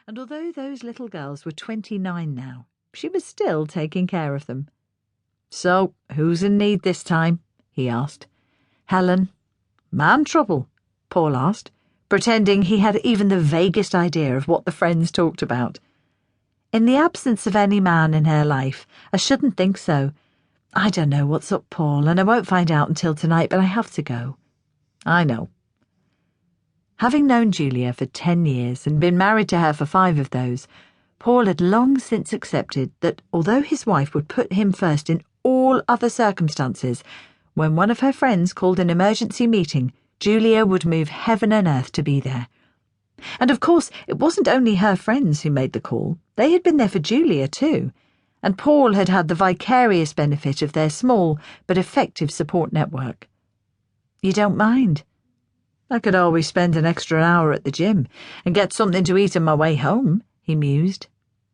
and although those little girls were 29 now, she was still taking care of them. "So, who's in need this time?" he asked. "Helen." "Man trouble?" Paul asked, pretending he had even the vaguest idea of what the friends talked about. "In the absence of any man in her life, I shouldn't think so. I don't know what's up, Paul, and I won't find out until tonight, but I have to go." "I know." Having known Julia for 10 years and been married to her for 5 of those, Paul had long since accepted that although his wife would put him first in all other circumstances, when one of her friends called an emergency meeting, Julia would move heaven and earth to be there. And of course, it wasn't only her friends who made the call. They had been there for Julia too, and Paul had had the vicarious benefit of their small but effective support network. "You don't mind?" "I could always spend an extra hour at the gym and get something to eat on my way home," he mused.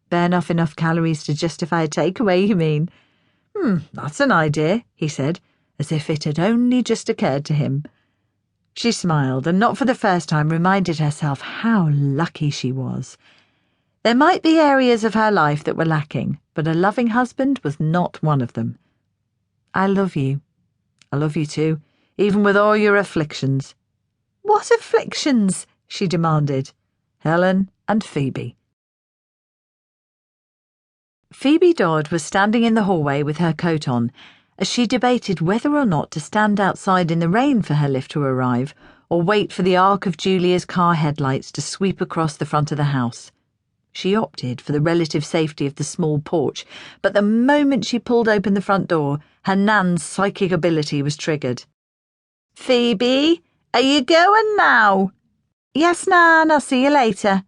"Burn off enough calories to justify a takeaway, you mean?" That's an idea," he said, as if it had only just occurred to him. She smiled, and not for the first time reminded herself how lucky she was. There might be areas of her life that were lacking, but a loving husband was not one of them. "I love you." "I love you too, even with all your afflictions." "What afflictions?" she demanded. "Helen and Phoebe." Phoebe Dodd was standing in the hallway with her coat on, as she debated whether or not to stand outside in the rain for her lift to arrive, or wait for the arc of Julia's car headlights to sweep across the front of the house. She opted for the relative safety of the small porch, but the moment she pulled open the front door, her nan's psychic ability was triggered. "Phoebe, are you going now?" "Yes, Nan, I'll see you later."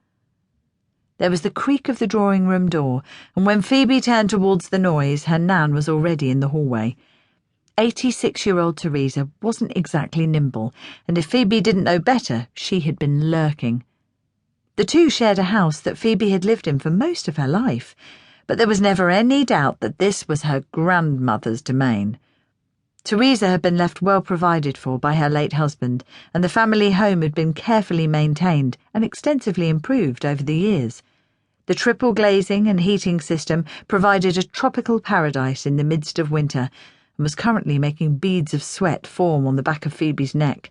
There was the creak of the drawing-room door, and when Phoebe turned towards the noise, her nan was already in the hallway. 86-year-old Teresa wasn't exactly nimble, and if Phoebe didn't know better, she had been lurking. The two shared a house that Phoebe had lived in for most of her life, but there was never any doubt that this was her grandmother's domain. Teresa had been left well provided for by her late husband, and the family home had been carefully maintained and extensively improved over the years. The triple glazing and heating system provided a tropical paradise in the midst of winter, and was currently making beads of sweat form on the back of Phoebe's neck.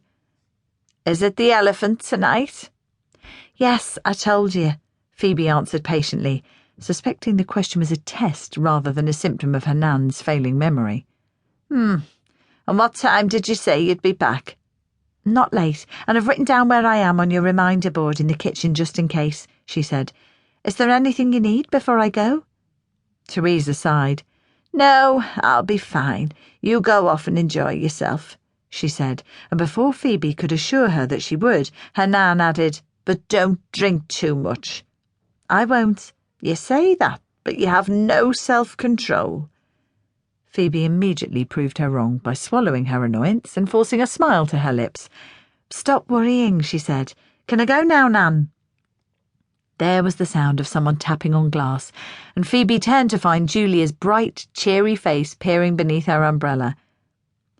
"Is it the elephant tonight?" "Yes, I told you," Phoebe answered patiently, suspecting the question was a test rather than a symptom of her nan's failing memory. And what time did you say you'd be back?" "Not late, and I've written down where I am on your reminder board in the kitchen just in case," she said. "Is there anything you need before I go?" Teresa sighed. "No, I'll be fine. You go off and enjoy yourself," she said, and before Phoebe could assure her that she would, her nan added, "But don't drink too much." "I won't." "You say that, but you have no self-control." Phoebe immediately proved her wrong by swallowing her annoyance and forcing a smile to her lips. "Stop worrying," she said. "Can I go now, Nan?" There was the sound of someone tapping on glass, and Phoebe turned to find Julia's bright, cheery face peering beneath her umbrella.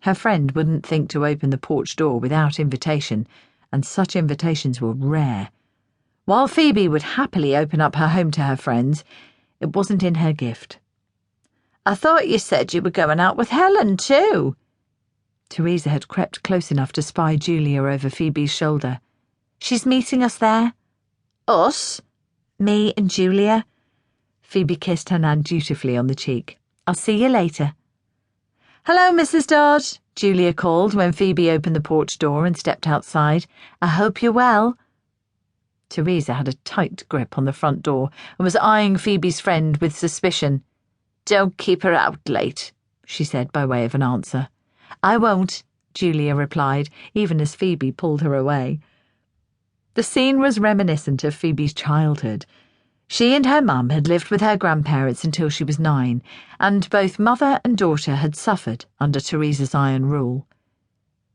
Her friend wouldn't think to open the porch door without invitation, and such invitations were rare. While Phoebe would happily open up her home to her friends, it wasn't in her gift. "I thought you said you were going out with Helen, too." Teresa had crept close enough to spy Julia over Phoebe's shoulder. "She's meeting us there." "Us?" "Me and Julia." Phoebe kissed her nan dutifully on the cheek. "I'll see you later." "Hello, Mrs. Dodd," Julia called when Phoebe opened the porch door and stepped outside. "I hope you're well." Teresa had a tight grip on the front door and was eyeing Phoebe's friend with suspicion. "Don't keep her out late," she said by way of an answer. "I won't," Julia replied, even as Phoebe pulled her away. The scene was reminiscent of Phoebe's childhood. She and her mum had lived with her grandparents until she was 9, and both mother and daughter had suffered under Teresa's iron rule.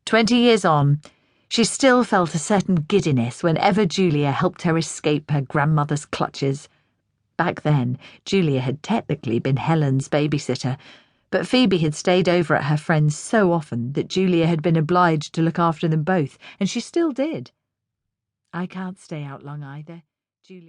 20 years on, she still felt a certain giddiness whenever Julia helped her escape her grandmother's clutches. Back then, Julia had technically been Helen's babysitter, but Phoebe had stayed over at her friend's so often that Julia had been obliged to look after them both, and she still did. "I can't stay out long either," Julia